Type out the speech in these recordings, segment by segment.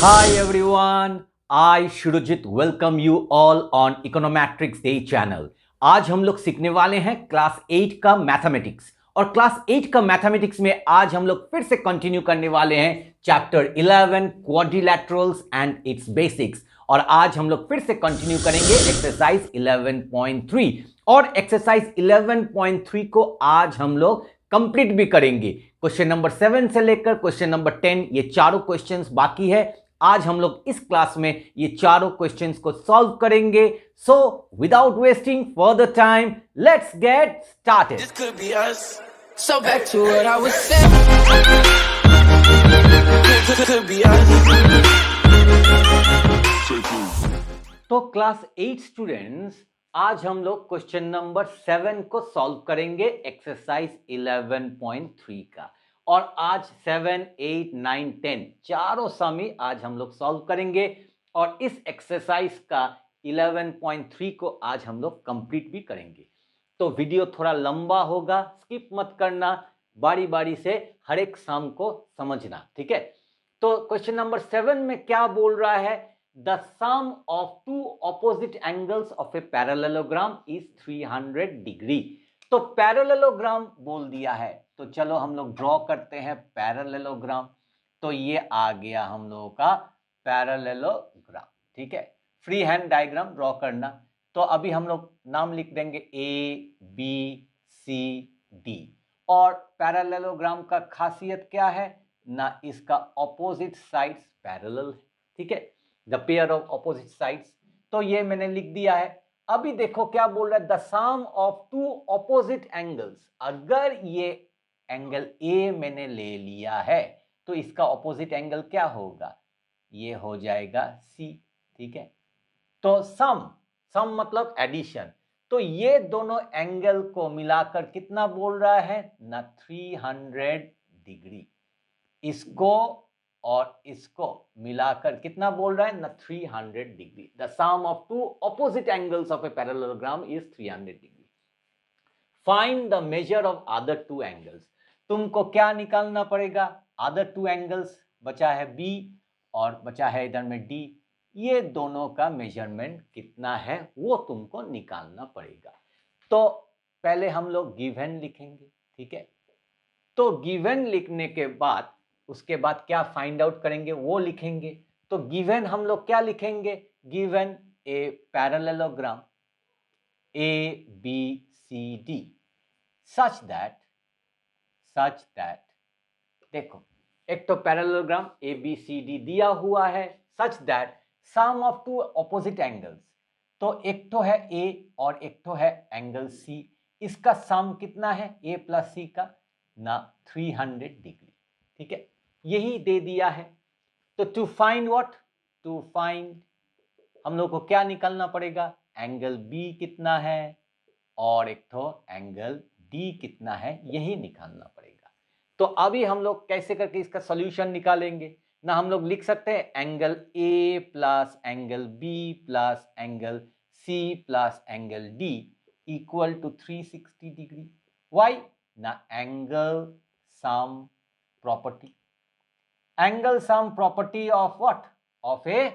Hi everyone, I Shurujit welcome you all on Econometrics Day channel. आज हम लोग सीखने वाले हैं क्लास 8 का मैथमेटिक्स और क्लास 8 का मैथमेटिक्स में आज हम लोग फिर से कंटिन्यू करने वाले हैं चैप्टर 11 क्वाड्रिलैटरल्स एंड इट्स बेसिक्स। और आज हम लोग फिर से कंटिन्यू करेंगे एक्सरसाइज 11.3 और एक्सरसाइज 11.3 को आज हम लोग कंप्लीट भी करेंगे। क्वेश्चन नंबर 7 से लेकर क्वेश्चन नंबर 10 ये चारों क्वेश्चंस बाकी है। आज हम लोग इस क्लास में ये चारों क्वेश्चंस को सॉल्व करेंगे। So without wasting further time let's get started. This could be us. So back to what I was saying. Could be us. तो क्लास 8 स्टूडेंट्स, आज हम लोग क्वेश्चन नंबर 7 को सॉल्व करेंगे एक्सरसाइज 11.3 का। और आज 7, 8, 9, 10 चारों समी आज हम लोग सॉल्व करेंगे और इस एक्सरसाइज का 11.3 को आज हम लोग कंप्लीट भी करेंगे। तो वीडियो थोड़ा लंबा होगा, स्किप मत करना, बारी बारी से हर एक सम को समझना, ठीक है। तो क्वेश्चन नंबर 7 में क्या बोल रहा है? The sum of two opposite angles of a parallelogram is 300 degree. तो पैरेललोग्राम बोल दिया है, तो चलो हम लोग ड्रॉ करते हैं पैरेललोग्राम। तो ये आ गया हम लोगों का पैरेललोग्राम, ठीक है। फ्री हैंड डायग्राम ड्रॉ करना। तो अभी हम लोग नाम लिख देंगे ए बी सी डी। और पैरेललोग्राम का खासियत क्या है ना, इसका ऑपोजिट साइड्स पैरेलल है, ठीक है, the pair of opposite sides. तो ये मैंने लिख दिया है। अभी देखो क्या बोल रहा है, the sum of two opposite angles. अगर ये एंगल ए मैंने ले लिया है तो इसका ऑपोजिट एंगल क्या होगा? ये हो जाएगा सी, ठीक है। तो सम मतलब एडिशन। तो ये दोनों एंगल को मिलाकर कितना बोल रहा है ना, 300 डिग्री। इसको और इसको मिलाकर कितना बोल रहा है ना, 300 degree. The sum of two opposite angles of a parallelogram is 300 degree. Find the measure of other two angles. तुमको क्या निकालना पड़ेगा? अदर टू एंगल्स बचा है बी और बचा है इधर में डी। ये दोनों का मेजरमेंट कितना है वो तुमको निकालना पड़ेगा। तो पहले हम लोग गिवन लिखेंगे, ठीक है। तो गिवन लिखने के बाद उसके बाद क्या फाइंड आउट करेंगे वो लिखेंगे। तो गिवन हम लोग क्या लिखेंगे? Given a parallelogram A B C D such that देखो, एक तो parallelogram A B C D दिया हुआ है, such that sum of two opposite angles. तो एक तो है ए और एक तो है एंगल सी। इसका सम कितना है ए प्लस सी का ना, 300 डिग्री, ठीक है। यही दे दिया है। तो to find what, to find हम लोग को क्या निकालना पड़ेगा? एंगल बी कितना है और एक तो एंगल डी कितना है, यही निकालना पड़ेगा। तो अभी हम लोग कैसे करके इसका सॉल्यूशन निकालेंगे ना, हम लोग लिख सकते हैं angle A plus angle B plus angle C plus angle D equal to 360 degree. Y ना, angle sum property. Angle sum property of what? Of a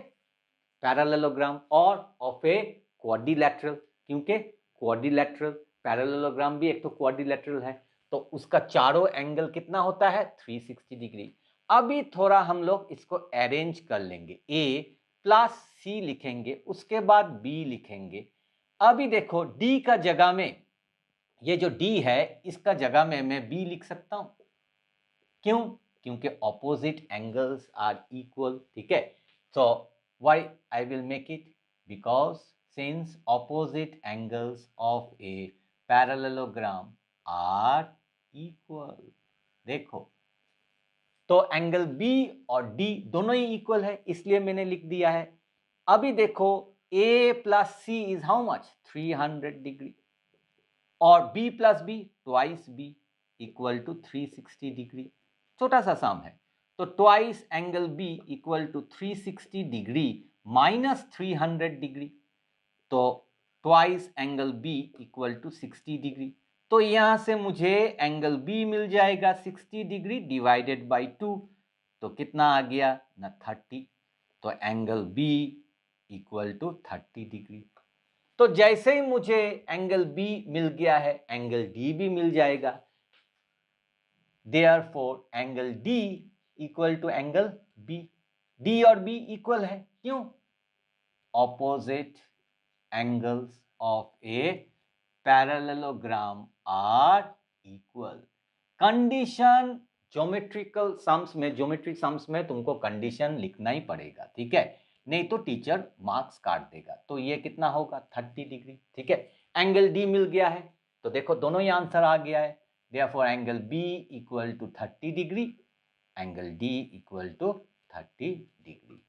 parallelogram और ऑफ ए क्वाड्रिलैटरल। क्योंकि क्वाड्रिलैटरल पैरेललोग्राम भी एक तो quadrilateral है, तो उसका चारों एंगल कितना होता है? 360 डिग्री। अभी थोड़ा हम लोग इसको अरेंज कर लेंगे। ए प्लस सी लिखेंगे, उसके बाद बी लिखेंगे। अभी देखो डी का जगह में, ये जो डी है इसका जगह में मैं बी लिख सकता हूं। क्यों? क्योंकि ऑपोजिट एंगल्स आर इक्वल, ठीक है। तो why I will make it? Because since opposite angles of a parallelogram are equal. देखो, तो एंगल बी और डी दोनों ही इक्वल है, इसलिए मैंने लिख दिया है। अभी देखो A plus C is how much? 300 degree. और b plus B twice B equal to 360 degree. छोटा सा सम है, तो twice angle b equal to 360 degree minus 300 degree. तो twice angle b equal to 60 degree. तो यहां से मुझे एंगल b मिल जाएगा 60 डिग्री डिवाइडेड बाई 2। तो कितना आ गया ना, 30। तो angle B equal to 30 degree. तो जैसे ही मुझे एंगल बी मिल गया है, एंगल डी भी मिल जाएगा। Therefore angle D equal to angle B. D और बी इक्वल है, क्यों? Opposite angles of a parallelogram are equal. Condition geometrical sums में, ज्योमेट्रिक सम्स में तुमको कंडीशन लिखना ही पड़ेगा, ठीक है, नहीं तो टीचर मार्क्स काट देगा। तो ये कितना होगा? 30 डिग्री, ठीक है। एंगल डी मिल गया है, तो देखो दोनों ही आंसर आ गया है। Therefore angle B equal to 30 degree, angle D equal to 30 degree.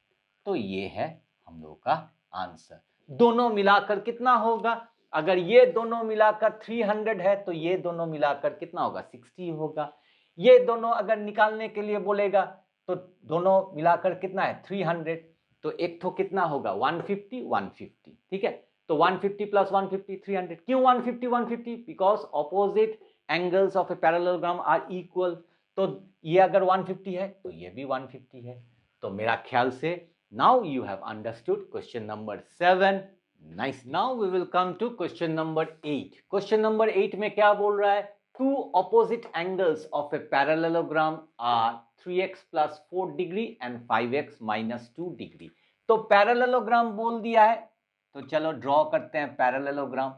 तो ये है हम लोग का आंसर। दोनों मिलाकर कितना होगा? अगर ये दोनों मिलाकर 300 है तो ये दोनों मिलाकर कितना होगा? 60 होगा। ये दोनों अगर निकालने के लिए बोलेगा तो दोनों मिलाकर कितना है? 300। तो एक तो कितना होगा? 150 150, ठीक है। तो 150 प्लस 150 300। क्यों 150 150? Because opposite angles of a parallelogram are equal. तो ये अगर 150 है तो ये भी 150 है। तो मेरा ख्याल से now you have understood question number 7. Nice. Now we will come to question number 8. Question number 8 में क्या बोल रहा है? Two opposite angles of a parallelogram are 3x plus 4 degree and 5x minus 2 degree. तो पैरेललोग्राम बोल दिया है, तो चलो ड्रॉ करते हैं पैरेललोग्राम।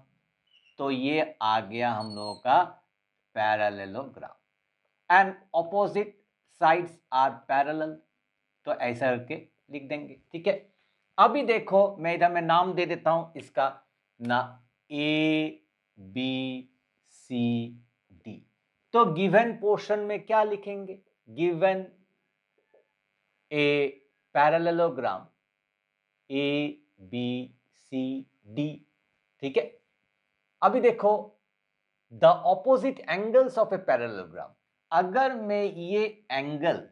तो ये आ गया हम लोगों का parallelogram and opposite sides are parallel. तो ऐसा करके लिख देंगे, ठीक है। अभी देखो मैं इधर में नाम दे देता हूं इसका ना, ए बी सी डी। तो गिवन पोर्शन में क्या लिखेंगे? Given a parallelogram A B C D, ठीक है। अभी देखो the opposite angles of a parallelogram. अगर मैं ये एंगल,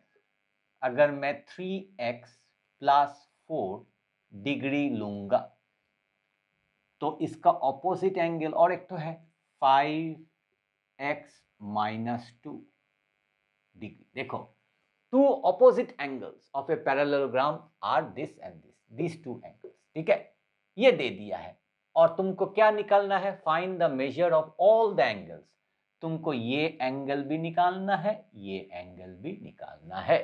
अगर मैं 3x प्लस 4 डिग्री लूंगा तो इसका ऑपोजिट एंगल और एक तो है 5x माइनस 2 डिग्री। देखो two opposite angles of a parallelogram are this and this two angles, ठीक है। ये दे दिया है और तुमको क्या निकालना है? Find the measure of all the angles. तुमको ये एंगल भी निकालना है, ये एंगल भी निकालना है।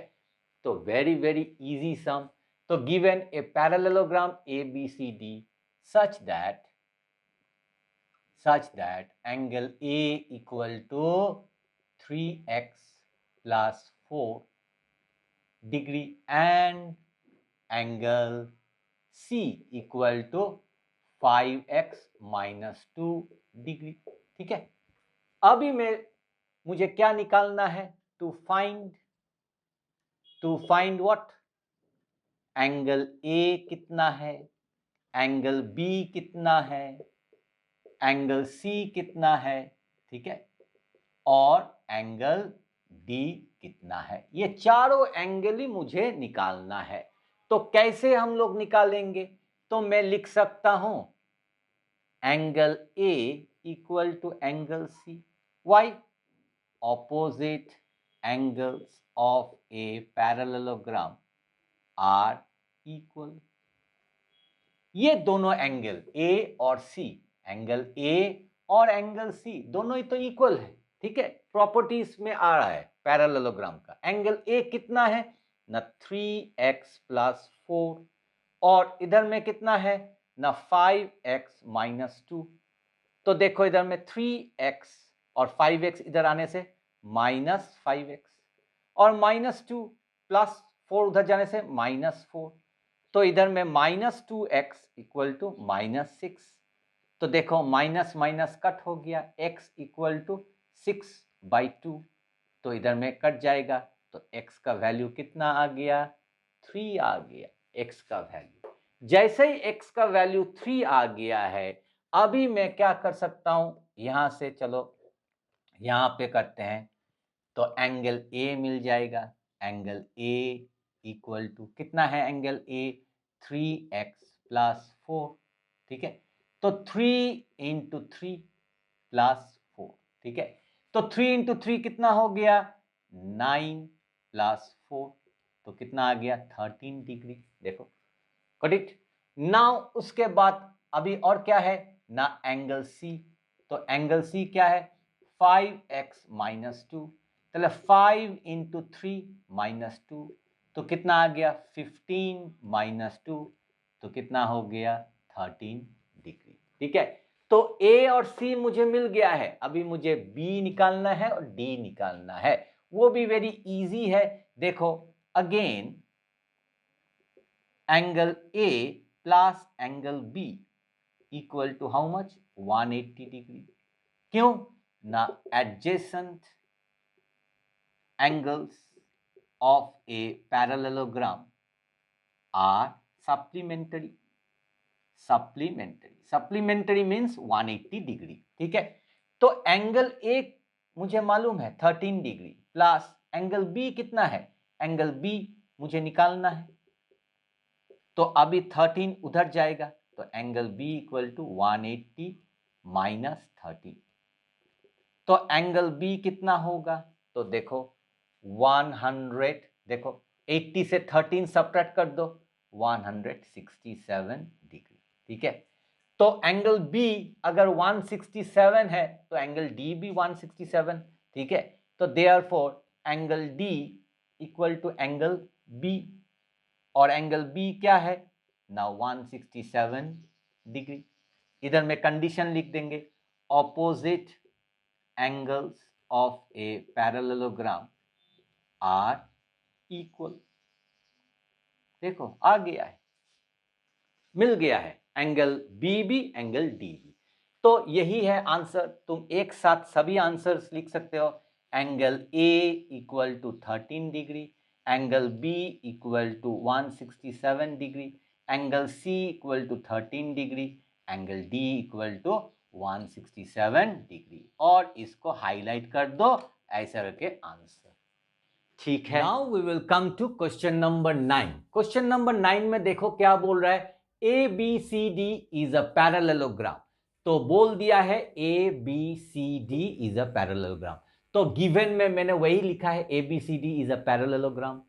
तो वेरी वेरी इजी सम। तो given a parallelogram ABCD such that angle A equal to 3x plus 4 degree and angle C equal to 5x minus 2 degree, ठीक है। अभी मुझे क्या निकालना है? To find what? Angle A कितना है, एंगल बी कितना है, एंगल सी कितना है, ठीक है, और एंगल डी कितना है। ये चारों एंगल ही मुझे निकालना है। तो कैसे हम लोग निकालेंगे? तो मैं लिख सकता हूं angle A equal to angle C. Why? Opposite angles of a parallelogram are equal. ये दोनों एंगल ए और सी, एंगल ए और एंगल सी दोनों ही तो इक्वल है, ठीक है। प्रॉपर्टीज में आ रहा है पैरेललोग्राम का। एंगल ए कितना है ना? 3x प्लस 4, और इधर में कितना है ना? 5x minus 2। तो देखो इधर में 3x और 5x इधर आने से माइनस 5x, और माइनस 2 प्लस 4 उधर जाने से माइनस 4। तो इधर में minus 2x equal to minus 6। तो देखो माइनस माइनस कट हो गया, x इक्वल टू 6/2। तो इधर में कट जाएगा, तो x का वैल्यू कितना आ गया? 3 आ गया x का वैल्यू। जैसे ही x का वैल्यू 3 आ गया है, अभी मैं क्या कर सकता हूं? यहां से चलो यहां पे करते हैं, तो एंगल A मिल जाएगा। एंगल A इक्वल टू कितना है? एंगल A 3x प्लस 4, ठीक है। तो 3 इंटू 3 प्लस 4, ठीक है। तो 3 इंटू 3 कितना हो गया? 9 प्लस 4। तो कितना आ गया 13 डिग्री। देखो गॉट इट। नाउ उसके बाद अभी और क्या है ना, एंगल सी। तो एंगल सी क्या है 5x माइनस 2, चलो 5 इंटू 3 माइनस 2, तो कितना आ गया 15 माइनस 2, तो कितना हो गया 13 डिग्री। ठीक है, तो ए और सी मुझे मिल गया है, अभी मुझे बी निकालना है और डी निकालना है, वो भी वेरी इजी है। देखो again angle A plus angle B equal to how much 180 degree. क्यों ना, adjacent angles of a parallelogram are supplementary means 180 degree. ठीक है, तो एंगल ए मुझे मालूम है 13 डिग्री प्लस एंगल बी कितना है, एंगल बी मुझे निकालना है, तो अभी 13 उधर जाएगा, तो angle B equal to 180 minus 13, तो एंगल बी कितना होगा, तो देखो 100, देखो 80 से 13 सब्ट्रैक्ट कर दो 167 डिग्री। ठीक है, तो एंगल बी अगर 167 है तो एंगल डी भी 167। ठीक है, तो therefore angle D equal to angle B, और एंगल बी क्या है ना 167 डिग्री। इधर में कंडीशन लिख देंगे, opposite angles of a parallelogram are equal। देखो आ गया है, मिल गया है एंगल बी भी एंगल डी भी, तो यही है आंसर। तुम एक साथ सभी आंसर्स लिख सकते हो, angle A equal to 13 degree, angle B equal to 167 degree, angle C equal to 13 degree, angle D equal to 167 degree, और इसको हाईलाइट कर दो ऐसा करके आंसर। ठीक है, now we will come to question number 9। Question number 9 में देखो क्या बोल रहा है, A B C D is a parallelogram. तो बोल दिया है A B C D is a parallelogram, तो गिवन में मैंने वही लिखा है A B C D is a parallelogram,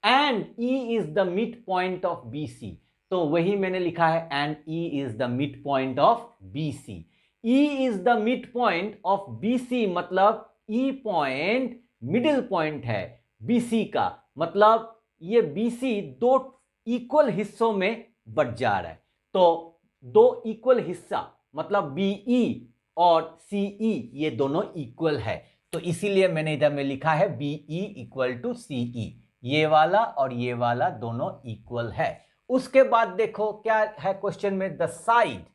and E is the mid point of B C, तो वही मैंने लिखा है and E is the mid point of B C. E is the mid point of B C मतलब E point middle point है BC का, मतलब ये बीसी दो इक्वल हिस्सों में बट जा रहा है, तो दो इक्वल हिस्सा मतलब बीई और सीई ये दोनों इक्वल है, तो इसीलिए मैंने इधर में लिखा है बीई इक्वल टू सीई, ये वाला और ये वाला दोनों इक्वल है। उसके बाद देखो क्या है क्वेश्चन में, द साइड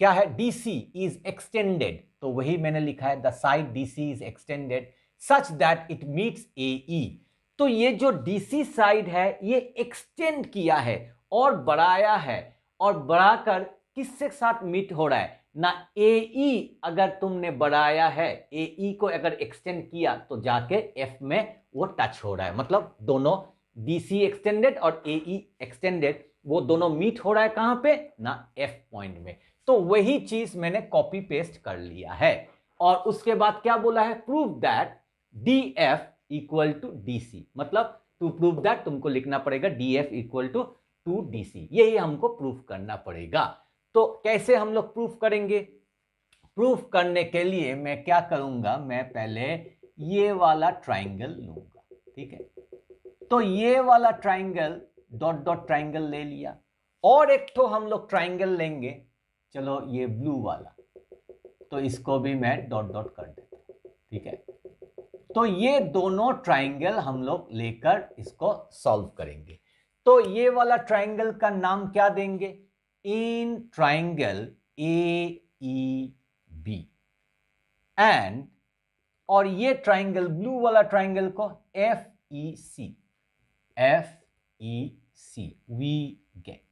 क्या है, डीसी इज एक्सटेंडेड, तो वही मैंने लिखा है the side DC is extended such that it meets AE, तो ये जो डीसी साइड है ये एक्सटेंड किया है और बढ़ाया है, और बढ़ाकर किसके साथ मीट हो रहा है ना, एई अगर तुमने बढ़ाया है, एई को अगर एक्सटेंड किया तो जाके एफ में वो टच हो रहा है, मतलब दोनों डीसी एक्सटेंडेड और एई एक्सटेंडेड वो दोनों मीट हो रहा है कहां पे ना, एफ पॉइंट में, तो वही चीज मैंने कॉपी पेस्ट कर लिया है। और उसके बाद क्या बोला है, prove that df equal to dc, मतलब टू प्रूव दैट तुमको लिखना पड़ेगा df इक्वल टू 2dc, यही हमको प्रूफ करना पड़ेगा। तो कैसे हम लोग प्रूफ करेंगे, प्रूफ करने के लिए मैं क्या करूंगा, मैं पहले ये वाला ट्राइंगल लूंगा। ठीक है, तो ये वाला ट्राइंगल डॉट डॉट ट्राइंगल ले लिया, और एक तो हम लोग ट्राइंगल लेंगे, चलो ये ब्लू वाला, तो इसको भी मैं डॉट डॉट कर देता हूं। ठीक है, तो ये दोनों ट्राइंगल हम लोग लेकर इसको सॉल्व करेंगे। तो ये वाला ट्राइंगल का नाम क्या देंगे, in triangle A E B, and और ये ट्राइंगल ब्लू वाला ट्राइंगल को F E C, we get.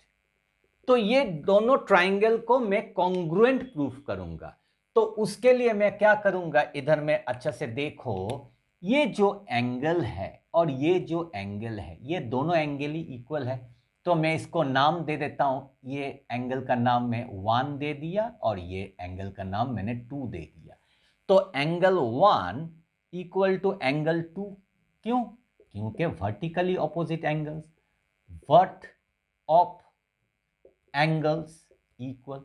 तो ये दोनों ट्राइंगल को मैं कॉन्ग्रुएंट प्रूफ करूंगा, तो उसके लिए मैं क्या करूंगा, इधर में अच्छा से देखो, ये जो एंगल है और ये जो एंगल है ये दोनों एंगल ही इक्वल है, तो मैं इसको नाम दे देता हूं, ये एंगल का नाम मैं 1 दे दिया और ये एंगल का नाम मैंने 2 दे दिया। तो एंगल 1 इक्वल टू एंगल 2, क्यों, क्योंकि vertically opposite angles, vert of angles equal,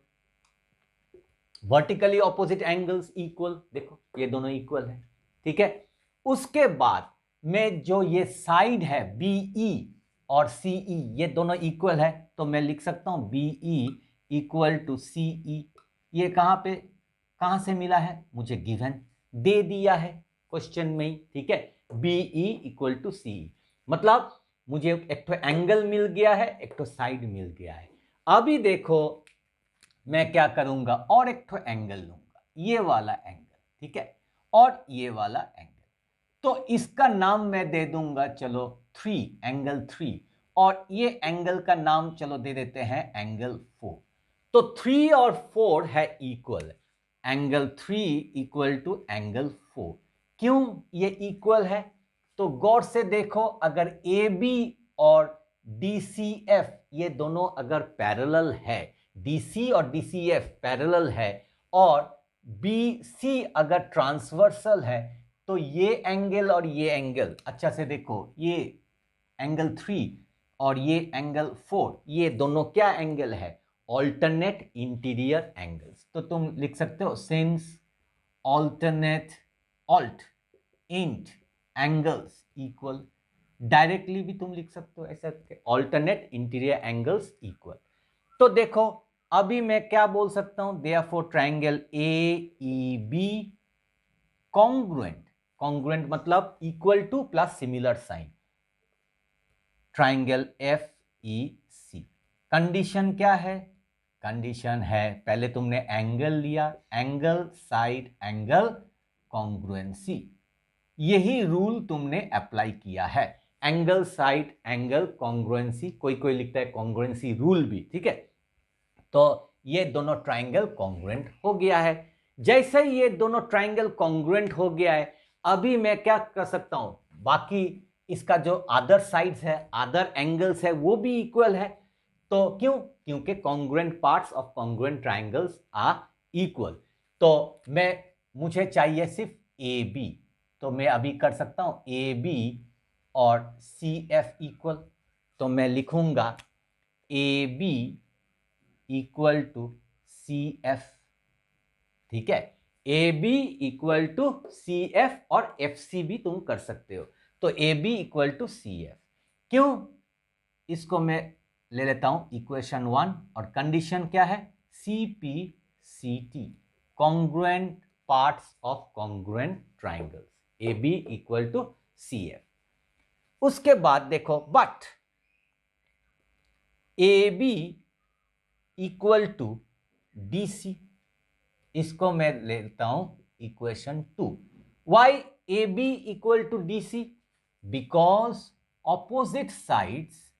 vertically opposite angles equal, देखो ये दोनों इक्वल है, ठीक है। उसके बाद में जो ये साइड है बीई और सीई, ये दोनों इक्वल है, तो मैं लिख सकता हूं बीई इक्वल टू सीई। ये कहां से मिला है, मुझे गिवन दे दिया है क्वेश्चन में ही, ठीक है। बीई इक्वल टू सीई मतलब मुझे एक तो एंगल मिल गया है, एक तो साइड मिल गया है। अभी देखो मैं क्या करूंगा, और एक तो एंगल लूंगा, ये वाला एंगल, ठीक है, और ये वाला एंगल। तो इसका नाम मैं दे दूंगा चलो 3, एंगल 3, और ये एंगल का नाम चलो दे देते हैं एंगल 4। तो 3 और 4 है इक्वल, एंगल 3 इक्वल टू एंगल 4। क्यों ये इक्वल है, तो गौर से देखो, अगर ए बी और DCF ये दोनों अगर पैरेलल है, DC और DCF पैरेलल है, और BC अगर ट्रांसवर्सल है, तो ये एंगल और ये एंगल, अच्छा से देखो, ये एंगल 3 और ये एंगल 4, ये दोनों क्या एंगल है, ऑल्टरनेट इंटीरियर एंगल्स। तो तुम लिख सकते हो since alternate alt int angles equal, directly भी तुम लिख सकते हो ऐसा, ऑल्टरनेट इंटीरियर एंगल्स इक्वल। तो देखो अभी मैं क्या बोल सकता हूं, therefore triangle AEB congruent, congruent मतलब equal to plus similar sign, triangle FEC। Condition क्या है, कंडीशन है पहले तुमने एंगल लिया, एंगल साइड एंगल कॉन्ग्रुएंसी, यही रूल तुमने अप्लाई किया है, एंगल साइड एंगल कॉन्ग्रुएंसी, कोई कोई लिखता है कॉन्ग्रुएंसी रूल भी, ठीक है। तो ये दोनों ट्रायंगल कॉन्ग्रुएंट हो गया है। जैसे ही ये दोनों ट्रायंगल कॉन्ग्रुएंट हो गया है, अभी मैं क्या कर सकता हूं, बाकी इसका जो अदर साइड्स है, अदर एंगल्स है, वो भी इक्वल है। तो क्यों, क्योंकि congruent parts of congruent triangles are equal. तो मुझे चाहिए सिर्फ AB, तो मैं अभी कर सकता हूं AB और CF इक्वल, तो मैं लिखूंगा AB इक्वल टू CF, ठीक है, AB इक्वल टू CF, और FC भी तुम कर सकते हो। तो AB इक्वल टू CF, क्यों, इसको मैं ले लेता हूं इक्वेशन 1, और कंडीशन क्या है, CPCT, congruent parts of congruent triangles, AB equal to CF। उसके बाद देखो, but AB equal to DC, इसको मैं लेता हूं equation 2। Why AB equal to DC, because opposite sides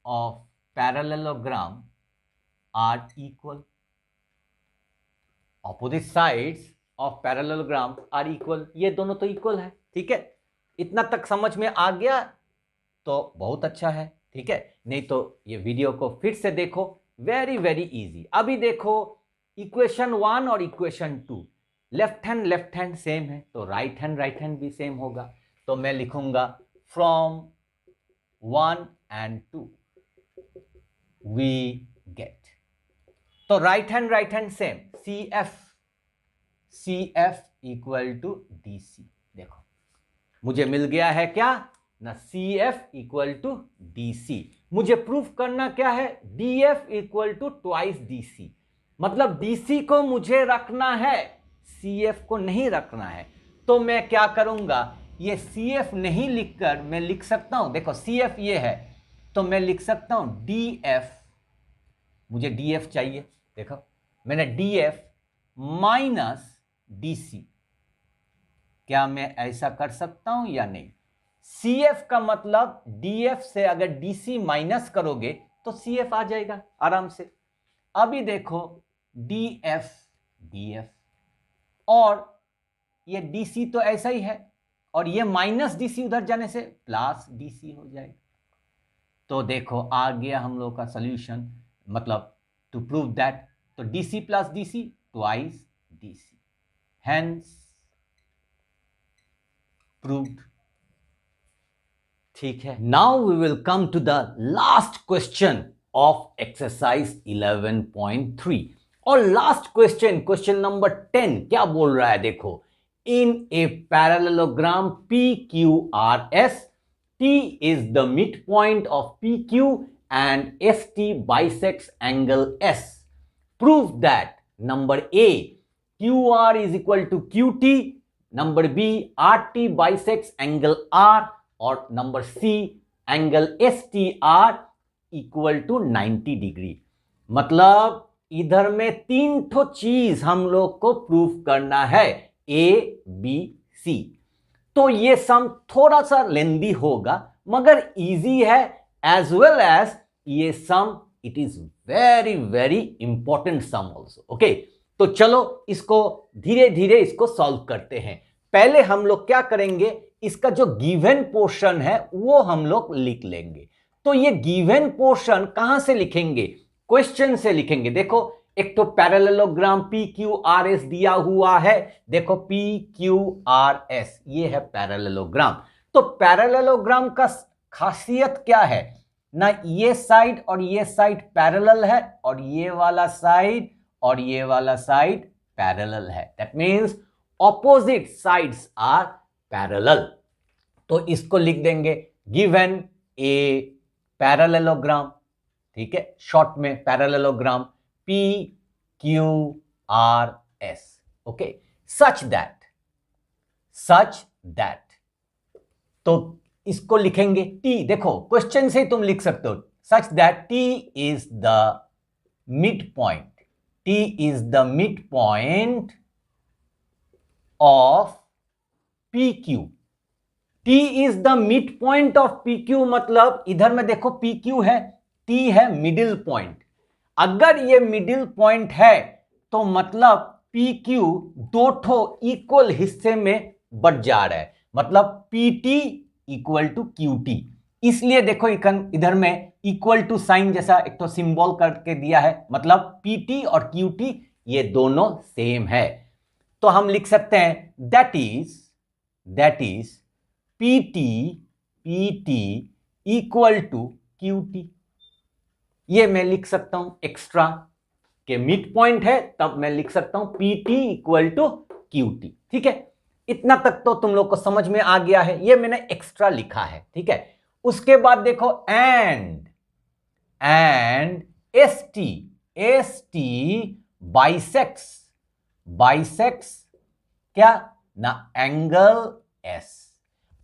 of parallelogram are equal, opposite sides of parallelogram are equal, ये दोनों तो इक्वल है, ठीक है। इतना तक समझ में आ गया तो बहुत अच्छा है, ठीक है, नहीं तो ये वीडियो को फिर से देखो, वेरी वेरी इजी। अभी देखो इक्वेशन 1 और इक्वेशन 2, लेफ्ट हैंड सेम है, तो राइट हैंड भी सेम होगा। तो मैं लिखूंगा फ्रॉम 1 and 2 वी गेट, तो right hand same, CF equal to DC। देखो मुझे मिल गया है क्या ना, CF इक्वल टू DC। मुझे प्रूफ करना क्या है, DF equal to twice DC, मतलब DC को मुझे रखना है, CF को नहीं रखना है। तो मैं क्या करूंगा, ये CF नहीं लिखकर मैं लिख सकता हूं, देखो CF ये है, तो मैं लिख सकता हूं DF, मुझे DF चाहिए, देखो मैंने DF माइनस DC, क्या मैं ऐसा कर सकता हूं या नहीं, CF का मतलब DF से अगर DC माइनस करोगे तो CF आ जाएगा आराम से। अभी देखो DF और ये DC तो ऐसा ही है, और ये माइनस DC उधर जाने से प्लस DC हो जाएगा। तो देखो आ गया हम लोग का सॉल्यूशन, मतलब टू प्रूव दैट, तो DC plus DC twice DC, hence proved. ठीक है, now we will come to the last question of exercise 11.3 और लास्ट क्वेश्चन, क्वेश्चन नंबर 10 क्या बोल रहा है देखो, in a parallelogram PQRS, T is the midpoint of PQ and ST bisects angle S. Prove that number A, QR is equal to QT, number B, RT bisects angle R, और number C, angle STR equal to 90 degree. मतलब इधर में 3 ठो चीज हम लोग को proof करना है, A, B, C। तो ये सम थोड़ा सा लेंदी होगा मगर इजी है, एज वेल एज ये sum it is very very important sum also. Okay, तो चलो इसको धीरे धीरे इसको सॉल्व करते हैं। पहले हम लोग क्या करेंगे, इसका जो गिवन पोर्शन है वो हम लोग लिख लेंगे। तो ये गिवन पोर्शन कहां से लिखेंगे, क्वेश्चन से लिखेंगे। देखो एक तो पैरेललोग्राम PQRS दिया हुआ है, देखो PQRS ये है पैरेललोग्राम। तो पैरेललोग्राम का खासियत क्या है ना, ये साइड और ये साइड पैरेलल है और ये वाला साइड और ये वाला साइड पैरेलल है, that means opposite sides are parallel. तो इसको लिख देंगे गिवन ए पैरेललोग्राम, ठीक है, शॉर्ट में parallelogram PQRS, okay, such that. तो इसको लिखेंगे T, देखो क्वेश्चन से तुम लिख सकते हो, such that T is the mid point of PQ। T is the mid point of PQ, मतलब इधर में देखो PQ है, T है मिडिल पॉइंट। अगर ये मिडिल पॉइंट है तो मतलब PQ दो ठो इक्वल हिस्से में बट जा रहा है, मतलब PT इक्वल टू QT। इसलिए देखो इधर में इक्वल टू साइन जैसा एक तो सिंबल करके दिया है, मतलब PT और QT ये दोनों सेम है। तो हम लिख सकते हैं that is PT equal to QT। ये मैं लिख सकता हूं एक्स्ट्रा के मिड पॉइंट है, तब मैं लिख सकता हूं PT इक्वल टू QT। ठीक है, इतना तक तो तुम लोग को समझ में आ गया है, ये मैंने एक्स्ट्रा लिखा है। ठीक है, उसके बाद देखो एंड ST बाइसेक्स क्या ना एंगल S।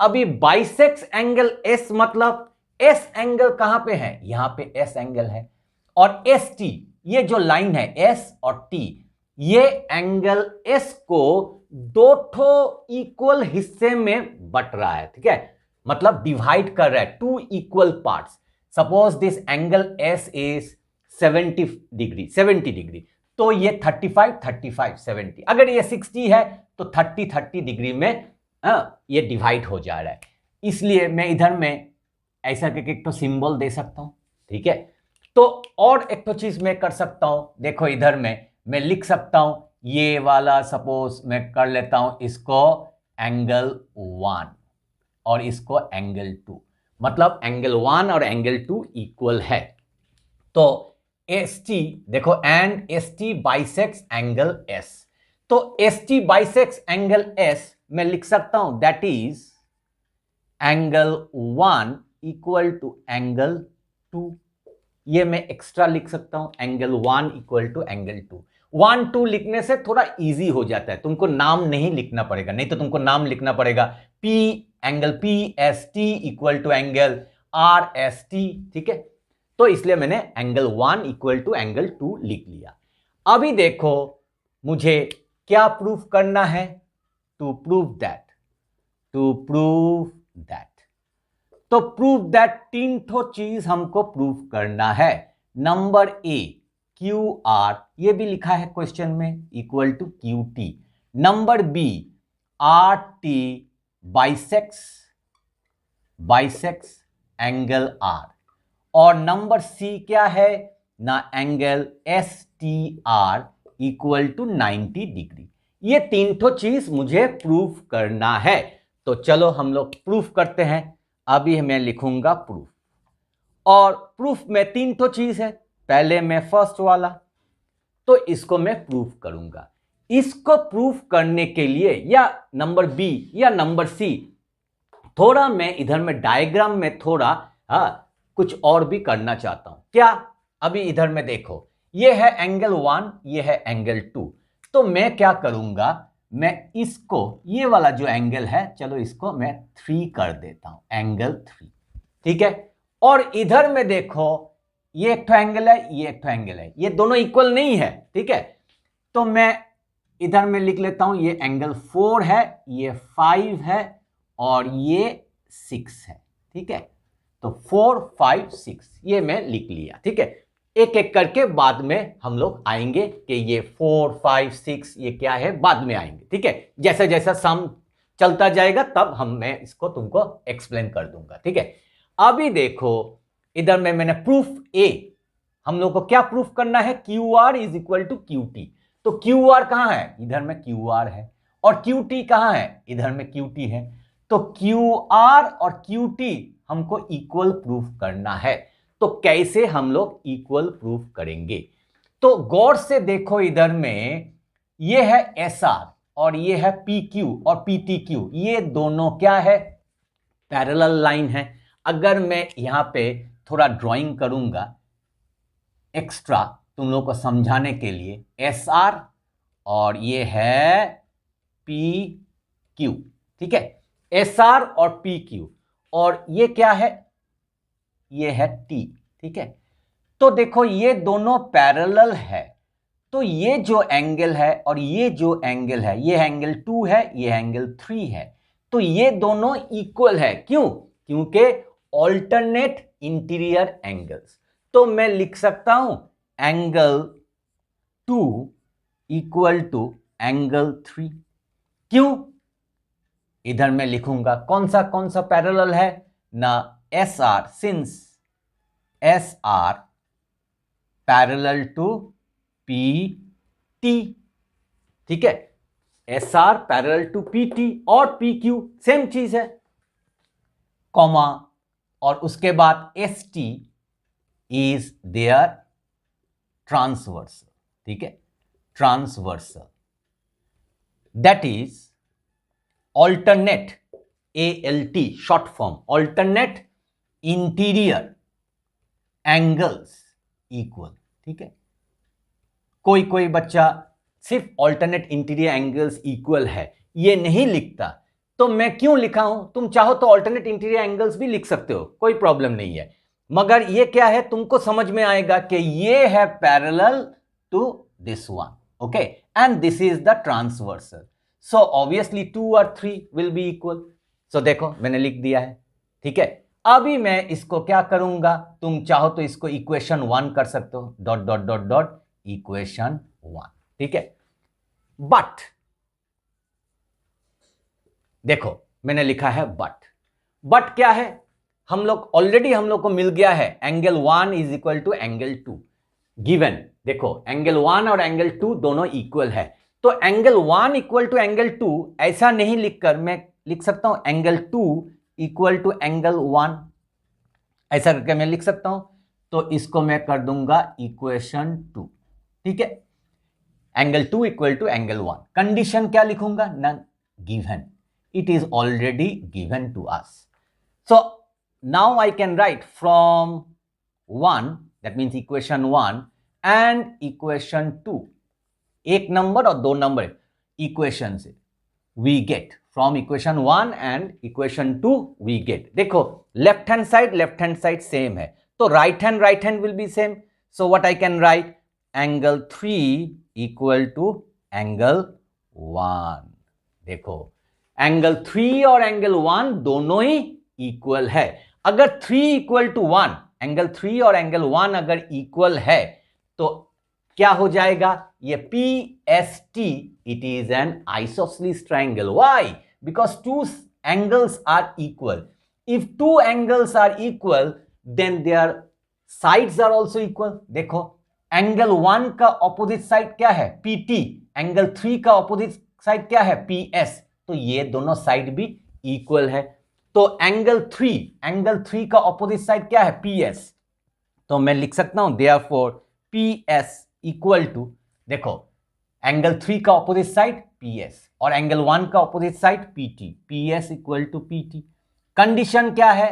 अभी बाइसेक्स एंगल S मतलब S एंगल कहां पे है, यहां पे S एंगल है, और ST ये जो लाइन है S और T ये एंगल S को दो ठो इक्वल हिस्से में बट रहा है। ठीक है, मतलब डिवाइड कर रहा है, two equal parts. Suppose this angle S is 70 degree, तो ये 35 70। अगर ये 60 है तो 30 डिग्री में ये डिवाइड हो जा रहा है। इसलिए मैं इधर में ऐसा करके एक तो सिंबल दे सकता हूं। ठीक है, तो और एक तो चीज मैं कर सकता हूं, देखो इधर में मैं लिख सकता हूं ये वाला, सपोज मैं कर लेता हूं इसको एंगल 1 और इसको एंगल 2, मतलब एंगल 1 और एंगल 2 इक्वल है। तो ST देखो and ST bisects angle S, तो ST बाइसेक्स एंगल S मैं लिख सकता हूं that is angle 1 equal to angle 2। ये मैं एक्स्ट्रा लिख सकता हूं एंगल 1 इक्वल टू एंगल 2। 1 2 लिखने से थोड़ा इजी हो जाता है, तुमको नाम नहीं लिखना पड़ेगा, नहीं तो तुमको नाम लिखना पड़ेगा angle PST equal to angle RST। ठीक है, तो इसलिए मैंने एंगल 1 इक्वल टू एंगल 2 लिख लिया। अभी देखो मुझे क्या प्रूफ करना है, टू प्रूव दैट तो प्रूव दैट 3 ठो चीज हमको प्रूफ करना है। नंबर A QR, ये भी लिखा है क्वेश्चन में, equal to QT। Number B RT bisects angle R, और नंबर C क्या है ना angle STR equal to 90 degree. ये 3 ठो चीज मुझे प्रूफ करना है। तो चलो हम लोग प्रूफ करते हैं। अभी मैं लिखूंगा प्रूफ, और प्रूफ में 3 तो चीज है। पहले मैं फर्स्ट वाला, तो इसको मैं प्रूफ करूंगा। इसको प्रूफ करने के लिए या नंबर बी या नंबर सी, थोड़ा मैं इधर में डायग्राम में थोड़ा कुछ और भी करना चाहता हूं। क्या? अभी इधर में देखो, ये है एंगल 1, ये है एंगल 2। तो मैं क्या करूंगा, मैं इसको, ये वाला जो एंगल है, चलो इसको मैं 3 कर देता हूं, एंगल 3। ठीक है। और इधर में देखो, ये एक तो एंगल है, ये एक तो एंगल है, ये दोनों इक्वल नहीं है। ठीक है। तो मैं इधर में लिख लेता हूं, ये एंगल 4 है, ये 5 है, और ये 6 है। ठीक है। तो 4, 5, 6 ये मैं लिख लिया। ठीक है। एक एक करके बाद में हम लोग आएंगे कि ये 4, 5, 6 ये क्या है, बाद में आएंगे। ठीक है। जैसा जैसा सम चलता जाएगा तब मैं इसको तुमको एक्सप्लेन कर दूंगा। ठीक है। अभी देखो, इधर में मैंने प्रूफ ए, हम लोग को क्या प्रूफ करना है, Q R is equal to Q T. तो क्यू आर कहां है, इधर में क्यू आर है, और क्यू टी कहां है, इधर में क्यू टी है। तो क्यू आर और क्यू टी हमको इक्वल प्रूफ करना है। तो कैसे हम लोग इक्वल प्रूफ करेंगे, तो गौर से देखो, इधर में ये है एस आर और ये है पी क्यू और पी टी क्यू, ये दोनों क्या है, पैरेलल लाइन है। अगर मैं यहां पे थोड़ा ड्राइंग करूंगा एक्स्ट्रा तुम लोग को समझाने के लिए, एस आर और ये है पी क्यू। ठीक है। एस आर और पी क्यू, और ये क्या है, ये है टी। ठीक है। तो देखो, ये दोनों पैरेलल है, तो ये जो एंगल है और ये जो एंगल है, ये एंगल 2 है, ये एंगल 3 है। तो ये दोनों इक्वल है। क्यों? क्योंकि ऑल्टरनेट इंटीरियर एंगल्स। तो मैं लिख सकता हूं एंगल 2 इक्वल टू एंगल 3। क्यों? इधर मैं लिखूंगा कौन सा पैरेलल है ना, S R, since S R parallel to P T. ठीक है। S R parallel to P T और पी क्यू सेम चीज है, कॉमा, और उसके बाद S T is there transversal. ठीक है। Transversal, that is alternate, ALT short form, alternate interior angles equal। ठीक है। कोई कोई बच्चा सिर्फ alternate interior angles equal है ये नहीं लिखता, तो मैं क्यों लिखा हूं, तुम चाहो तो alternate interior angles भी लिख सकते हो, कोई प्रॉब्लम नहीं है, मगर ये क्या है तुमको समझ में आएगा कि ये है parallel to this one, okay, and this is the transversal, so obviously 2 और 3 will be equal। so देखो मैंने लिख दिया है। ठीक है। अभी मैं इसको क्या करूंगा, तुम चाहो तो इसको इक्वेशन 1 कर सकते हो, dot dot dot dot equation 1। ठीक है। बट देखो मैंने लिखा है बट क्या है, हम लोग ऑलरेडी हम लोग को मिल गया है angle 1 is equal to angle 2 given. देखो एंगल 1 और एंगल 2 दोनों इक्वल है, तो एंगल 1 इक्वल टू एंगल 2 ऐसा नहीं लिखकर मैं लिख सकता हूं एंगल 2 इक्वल टू एंगल 1, ऐसा करके मैं लिख सकता हूं। तो इसको मैं कर दूंगा इक्वेशन 2। ठीक है। Angle 2 equal to angle 1, condition क्या लिखूंगा ना, given, it is already given to us. So now I can write from 1, that means equation 1 and equation 2, एक नंबर और 2 नंबर इक्वेशन से we get from equation 1 and equation 2 we get. देखो left hand side same है, तो right hand will be same. So what I can write, angle 3 equal to angle 1। देखो angle 3 और angle 1 दोनों ही equal है। अगर 3 equal to 1, angle 3 और angle 1 अगर इक्वल है तो क्या हो जाएगा, ये PST, it is an isosceles triangle. Why? Because two angles are equal. If two angles are equal, then their sides are also equal. देखो एंगल 1 का ऑपोजिट साइड क्या है, PT, एंगल 3 का ऑपोजिट साइड क्या है, PS, तो ये दोनों साइड भी इक्वल है। तो एंगल थ्री का ऑपोजिट साइड क्या है? PS। तो मैं लिख सकता हूं देयरफॉर PS इक्वल टू, देखो एंगल 3 का ऑपोजिट साइड PS और एंगल 1 का opposite side PT, PS equal to PT। Condition क्या है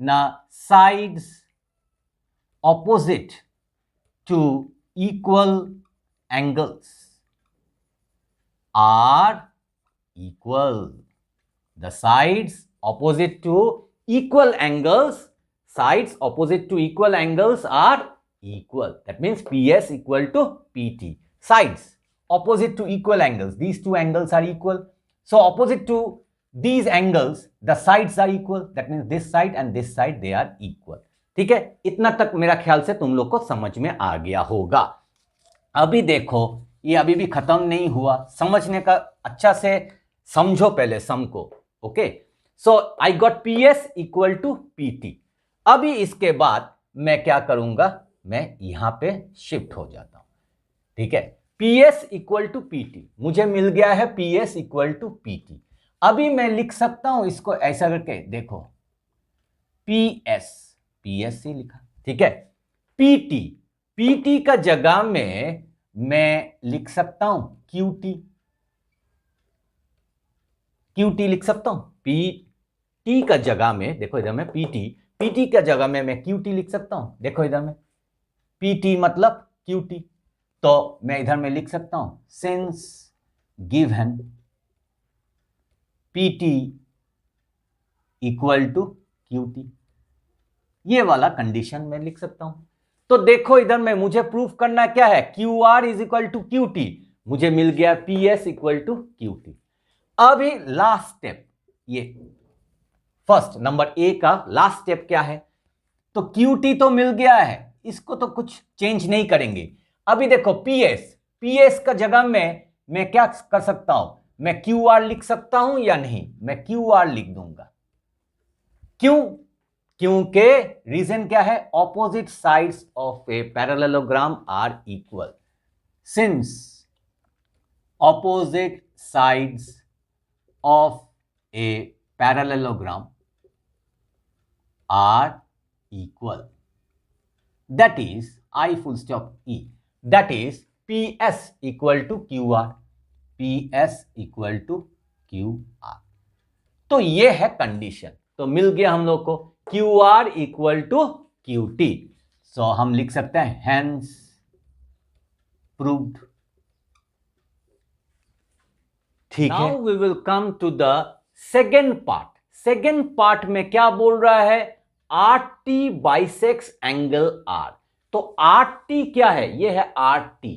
ना? Sides opposite to equal angles are equal. The sides opposite to equal angles, sides opposite to equal angles are equal. That means PS equal to PT. Sides opposite to equal angles, these two angles are equal. So opposite to these angles, the sides are equal. That means this side and this side, they are equal. ठीक है, इतना तक मेरा ख्याल से तुम लोग को समझ में आ गया होगा। अभी देखो, ये अभी भी खत्म नहीं हुआ, समझने का अच्छा से समझो पहले सम को। Okay, so I got PS equal to PT। अभी इसके बाद मैं क्या करूंगा? मैं यहां पे शिफ्ट हो जाता हूं। ठीक है, PS इक्वल टू PT मुझे मिल गया है, PS इक्वल टू PT। अभी मैं लिख सकता हूं इसको ऐसा करके, देखो PS से लिखा, ठीक है। PT का जगह में मैं लिख सकता हूं QT लिख सकता हूं। PT का जगह में, देखो इधर में PT का जगह में मैं QT लिख सकता हूं। देखो इधर में PT मतलब QT, तो मैं इधर में लिख सकता हूं since given PT equal to QT, ये वाला कंडीशन मैं लिख सकता हूं। तो देखो इधर में मुझे प्रूफ करना क्या है? QR is equal to QT, मुझे मिल गया PS इक्वल टू QT। अभी लास्ट स्टेप, ये फर्स्ट नंबर A का लास्ट स्टेप क्या है? तो QT तो मिल गया है, इसको तो कुछ चेंज नहीं करेंगे। अभी देखो PS का जगह में मैं क्या कर सकता हूं? मैं QR लिख सकता हूं या नहीं? मैं QR लिख दूंगा। क्यों? क्योंकि रीजन क्या है? Opposite sides of a parallelogram are equal. Since opposite sides of a parallelogram are equal, that is I full stop E, that is PS equal to QR, PS equal to QR। तो ये है condition. तो मिल गया हम लोग को QR equal to QT। So हम लिख सकते हैं हेंस प्रूव्ड। ठीक है, now we will come to the second part. Second part में क्या बोल रहा है? RT bisects angle R। तो RT क्या है? ये है RT।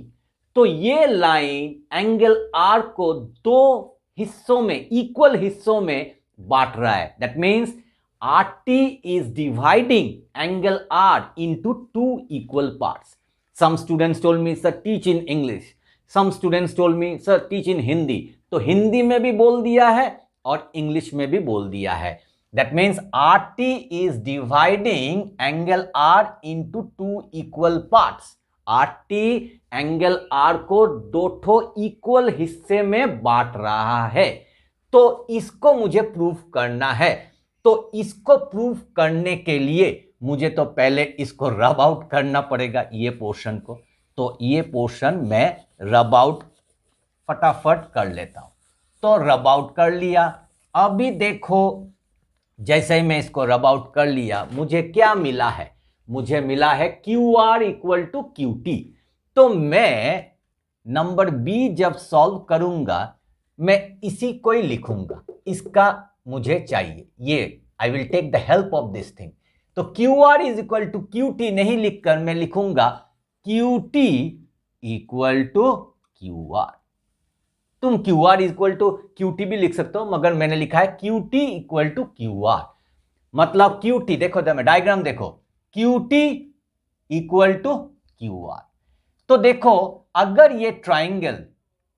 तो ये लाइन एंगल R को दो हिस्सों में, इक्वल हिस्सों में बांट रहा है। That means RT is dividing angle R into two equal parts. Some students told me, sir, teach in English. Some students told me, sir, teach in Hindi. तो हिंदी में भी बोल दिया है और इंग्लिश में भी बोल दिया है। That means RT is dividing angle R into two equal parts. RT angle R को दो ठो इक्वल हिस्से में बांट रहा है। तो इसको मुझे प्रूफ करना है। तो इसको प्रूफ करने के लिए मुझे तो पहले इसको रब आउट करना पड़ेगा, ये पोर्शन को। तो ये पोर्शन मैं रब आउट फटाफट कर लेता हूं। तो रब आउट कर लिया। अभी देखो, जैसे ही मैं इसको रब आउट कर लिया, मुझे क्या मिला है? मुझे मिला है QR इक्वल टू QT। तो मैं नंबर B जब सॉल्व करूंगा, मैं इसी को ही लिखूंगा। इसका मुझे चाहिए, ये I will take the help of this thing. तो QR is equal to QT नहीं लिखकर मैं लिखूंगा QT इक्वल टू QR। तुम QR इक्वल टू QT भी लिख सकते हो, मगर मैंने लिखा है QT इक्वल टू QR। मतलब QT, देखो मैं डायग्राम देखो, QT इक्वल टू QR। तो देखो, अगर ये ट्राइंगल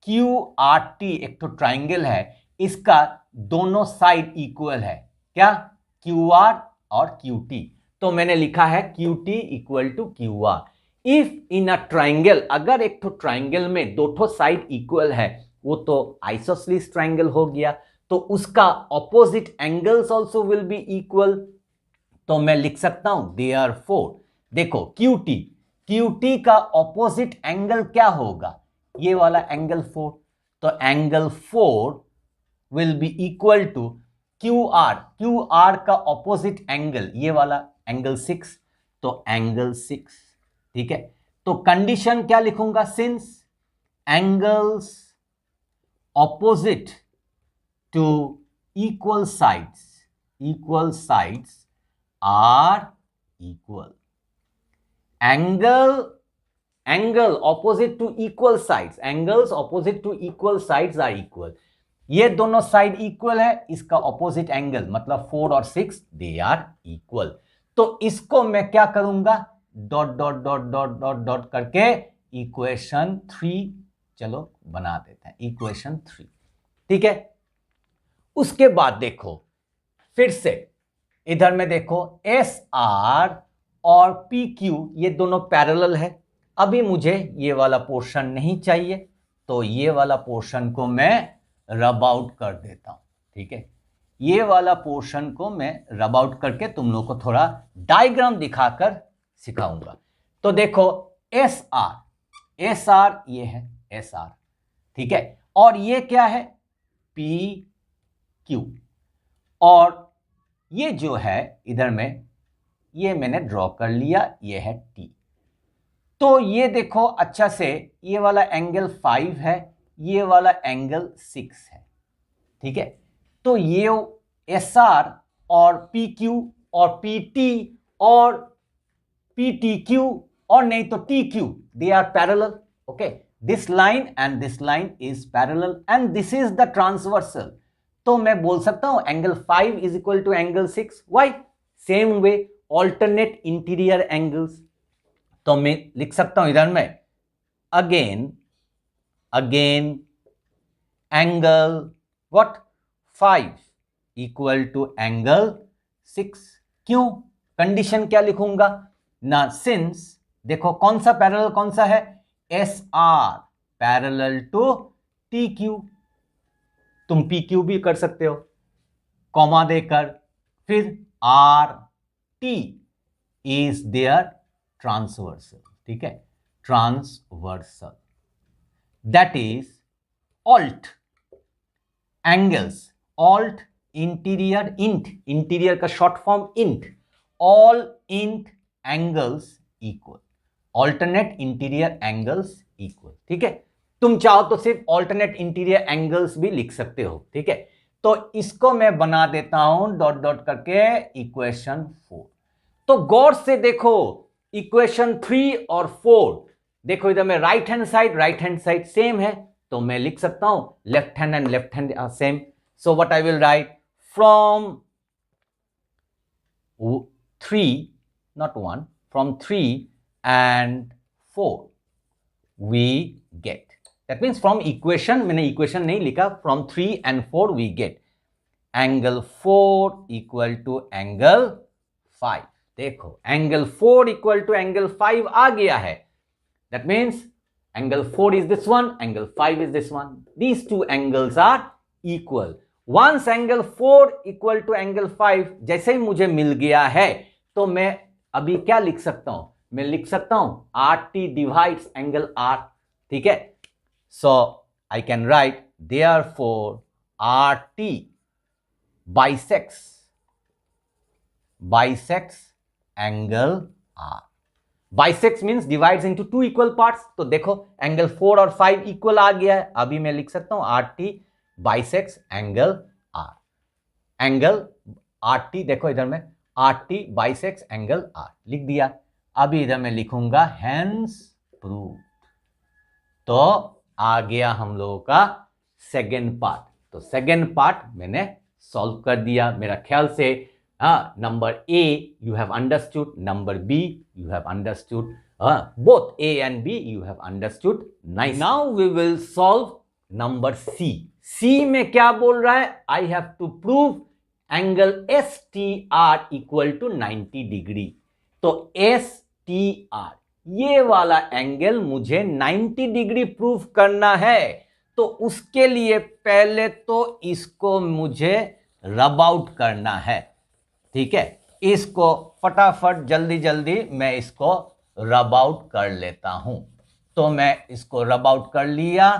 QRT एक तो ट्राइंगल है, इसका दोनों साइड इक्वल है, क्या? QR और QT। तो मैंने लिखा है QT equal to QR। If in a triangle, अगर एक तो ट्राइंगल में दो ठो साइड इक्वल है, वो तो आइसोसेलेस ट्राइंगल हो गया। तो उसका opposite angles also will be equal. तो मैं लिख सकता हूं देयरफॉर, देखो क्यूटी का ऑपोजिट एंगल क्या होगा, ये वाला एंगल 4, तो angle 4 will be equal to Q R का ऑपोजिट एंगल ये वाला एंगल 6, तो एंगल 6, ठीक है। तो कंडीशन क्या लिखूंगा, since angles opposite to equal sides are equal, angle opposite to equal sides, angles opposite to equal sides are equal. ये दोनों साइड इक्वल है, इसका ऑपोजिट एंगल मतलब 4 और 6 दे आर इक्वल। तो इसको मैं क्या करूंगा, dot dot dot dot dot dot करके इक्वेशन 3 चलो बना देते हैं, इक्वेशन 3, ठीक है। उसके बाद देखो फिर से इधर में देखो एस आर और पी क्यू ये दोनों पैरेलल है। अभी मुझे ये वाला पोर्शन नहीं चाहिए, तो ये वाला पोर्शन को मैं रब आउट कर देता हूं, ठीक है। ये वाला पोर्शन को मैं रब आउट करके तुम लोग को थोड़ा डायग्राम दिखाकर सिखाऊंगा। तो देखो एस आर ये है एस आर, ठीक है, और ये क्या है पी क्यू, और ये जो है इधर में ये मैंने ड्रॉ कर लिया, ये है टी। तो ये देखो अच्छा से, ये वाला एंगल 5 है, ये वाला एंगल 6 है, ठीक है। तो ये एस आर और पी क्यू और पी टी और पी टी क्यू और नहीं तो T Q, they are parallel, okay. This line and this line is parallel and this is the transversal. तो मैं बोल सकता हूं angle 5 is equal to angle 6, why, same way alternate interior angles. तो मैं लिख सकता हूं इधर में again angle what 5 equal to angle 6। क्यों, कंडीशन क्या लिखूंगा ना, सिंस देखो कौन सा पैरेलल कौन सा है, S R parallel to T Q, तुम पी क्यू भी कर सकते हो कॉमा देकर, फिर R T is there transversal, ठीक है, transversal, that is alt angles, alt interior, interior का short form int, all int angles equal, alternate interior angles equal, ठीक है। तुम चाहो तो सिर्फ ऑल्टरनेट इंटीरियर एंगल्स भी लिख सकते हो, ठीक है। तो इसको मैं बना देता हूं डॉट डॉट करके इक्वेशन 4। तो गौर से देखो इक्वेशन 3 और 4, देखो इधर में राइट हैंड साइड सेम है, तो मैं लिख सकता हूं left hand and left hand are same. So what I will write, from 3 not 1, from 3 and 4 we get, that means from equation, मैंने equation नहीं लिखा, from 3 and 4 we get angle 4 equal to angle 5। देखो angle 4 equal to angle 5 आ गया है, that means angle 4 is this one, angle 5 is this one, these two angles are equal। once angle 4 equal to angle 5 जैसे ही मुझे मिल गया है, तो मैं अभी क्या लिख सकता हूं, मैं लिख सकता हूं R T divides angle R, ठीक है। So I can write therefore R T bisects angle R, bisects means divides into 2 equal parts. तो देखो एंगल 4 और 5 इक्वल आ गया है, अभी मैं लिख सकता हूं R T bisects angle R, angle R T, देखो इधर में R T bisects angle R लिख दिया। अभी इधर मैं लिखूंगा हेंस प्रूव। तो आ गया हम लोगों का सेकेंड पार्ट। तो सेकेंड पार्ट मैंने सॉल्व कर दिया मेरा ख्याल से। Number A you have understood, number B you have understood, both A and B you have understood, nice. Now we will solve number C. C में क्या बोल रहा है, I have to prove angle S T R equal to 90 degree. तो S T R ये वाला angle मुझे 90 degree prove करना है। तो उसके लिए पहले तो इसको मुझे रब आउट करना है, ठीक है। इसको फटाफट जल्दी जल्दी मैं इसको रब आउट कर लेता हूं। तो मैं इसको रब आउट कर लिया,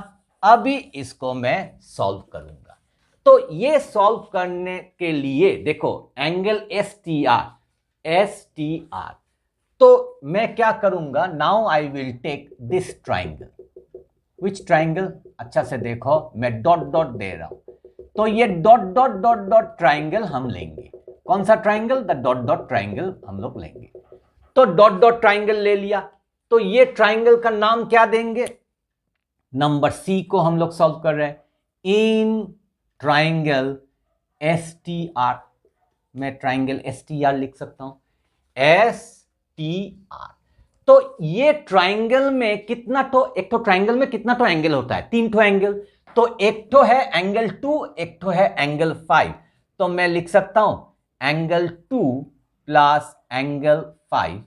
अभी इसको मैं सॉल्व करूंगा। तो ये सॉल्व करने के लिए देखो एंगल एस टी आर, तो मैं क्या करूंगा, now I will take this triangle. Which triangle, अच्छा से देखो मैं डॉट डॉट दे रहा हूं, तो ये dot dot dot dot triangle हम लेंगे। कौन सा triangle, the dot dot triangle हम लोग लेंगे। तो डॉट डॉट ट्राइंगल ले लिया, तो ये ट्राइंगल का नाम क्या देंगे, नंबर सी को हम लोग सॉल्व कर रहे हैं, in triangle S T are. मैं ट्राइंगल एस टी आर लिख सकता हूं, एस टी आर। तो ये ट्राइंगल में कितना तो, एक तो ट्राइंगल में कितना तो एंगल होता है, 3 ठो एंगल। तो एक तो है एंगल 2, एक तो है एंगल 5। तो मैं लिख सकता हूं एंगल 2 प्लस एंगल 5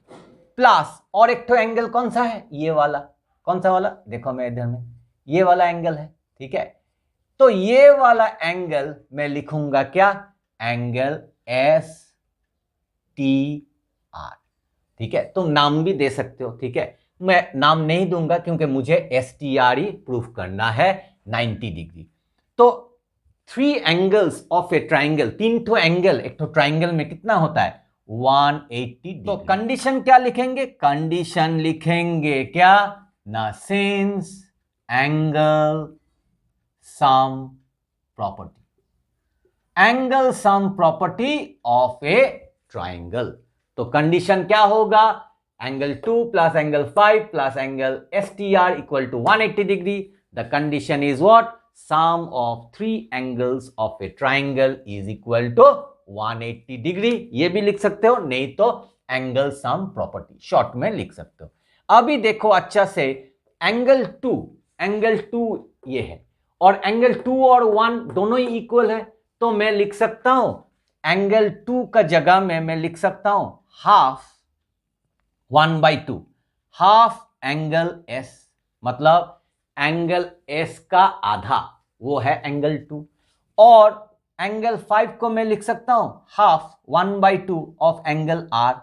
प्लस, और एक तो एंगल कौन सा है, ये वाला। कौन सा वाला, देखो मैं इधर में ये वाला एंगल है, ठीक है। तो ये वाला एंगल मैं लिखूंगा क्या, एंगल एस टी आर, ठीक है। तुम नाम भी दे सकते हो, ठीक है। मैं नाम नहीं दूंगा क्योंकि मुझे S T are he proof करना है 90 डिग्री। तो 3 एंगल्स ऑफ ए ट्राइंगल, 3 ठो एंगल, एक तो ट्राइंगल में कितना होता है 180 डिग्री। तो कंडीशन क्या लिखेंगे, कंडीशन लिखेंगे क्या ना, since angle sum property, angle sum property of a triangle. तो कंडीशन क्या होगा, angle 2 plus angle 5 plus angle S T R equal to 180 degree. The condition is what, sum of 3 angles of a triangle is equal to 180 degree. ये भी लिख सकते हो, नहीं तो एंगल सम प्रॉपर्टी शॉर्ट में लिख सकते हो। अभी देखो अच्छा से, एंगल 2 ये है, और एंगल 2 और 1 दोनों ही इक्वल है। तो मैं लिख सकता हूं एंगल 2 का जगह में मैं लिख सकता हूं हाफ 1/2, हाफ एंगल एस, मतलब एंगल एस का आधा वो है एंगल 2, और एंगल 5 को मैं लिख सकता हूं हाफ 1/2 ऑफ एंगल आर,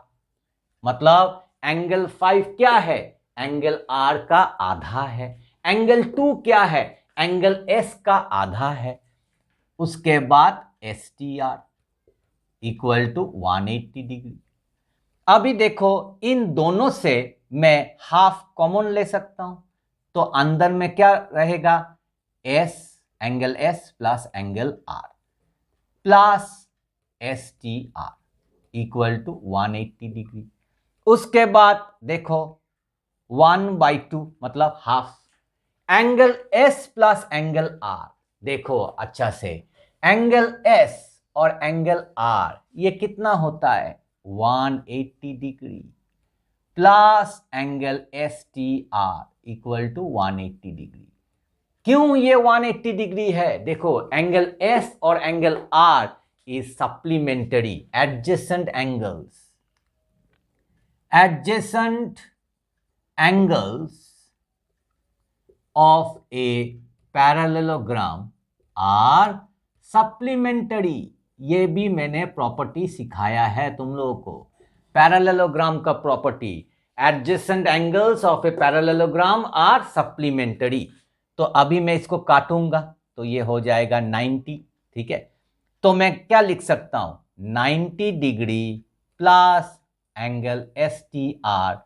मतलब एंगल 5 क्या है, एंगल आर का आधा है। एंगल 2 क्या है, एंगल एस का आधा है। उसके बाद S T R equal to 180 degree. अभी देखो इन दोनों से मैं हाफ कॉमन ले सकता हूं, तो अंदर में क्या रहेगा, S, angle S plus angle R plus S T R equal to 180 degree. उसके बाद देखो 1/2 मतलब half, angle S plus angle R, देखो अच्छा से एंगल एस और एंगल आर ये कितना होता है 180 degree plus angle S T R equal to 180 degree. क्यों ये 180 डिग्री है, देखो एंगल एस और angle R is supplementary adjacent angles, adjacent angles of a parallelogram are supplementary। ये भी मैंने प्रॉपर्टी सिखाया है तुम लोगों को, पैरेललोग्राम का property, adjacent angles of a parallelogram are supplementary। तो अभी मैं इसको काटूंगा तो ये हो जाएगा 90, ठीक है। तो मैं क्या लिख सकता हूं 90 degree plus angle S T R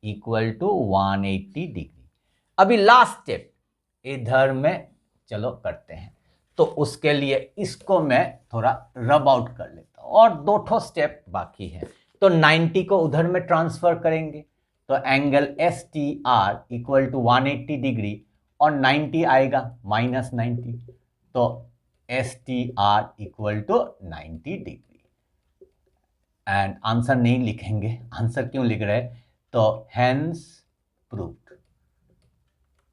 equal to 180 degree. अभी लास्ट स्टेप इधर में चलो करते हैं, तो उसके लिए इसको मैं थोड़ा रब आउट कर लेता हूं, और 2 ठो स्टेप बाकी है। तो 90 को उधर में ट्रांसफर करेंगे, तो angle S T R equal to 180 degree, और 90 आएगा -90, तो S T R equal to 90 degree. And answer नहीं लिखेंगे, आंसर क्यों लिख रहे हैं, तो हेंस प्रूव्ड,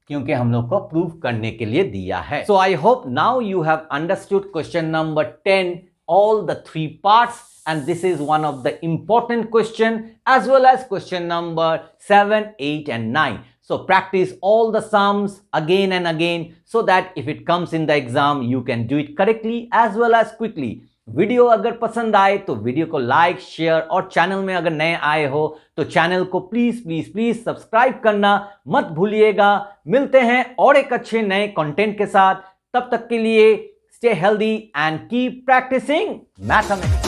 क्योंकि हम लोग को प्रूव करने के लिए दिया है। So I hope now you have understood question number 10 all the 3 parts, and this is one of the important question as well as question number 7, 8 and 9. So practice all the sums again and again so that if it comes in the exam, you can do it correctly as well as quickly. Video अगर पसंद आए तो video को like, share और channel में अगर नए आए हो तो चैनल को प्लीज प्लीज प्लीज सब्सक्राइब करना मत भूलिएगा। मिलते हैं और एक अच्छे नए कंटेंट के साथ। तब तक के लिए stay healthy and keep practising mathematics.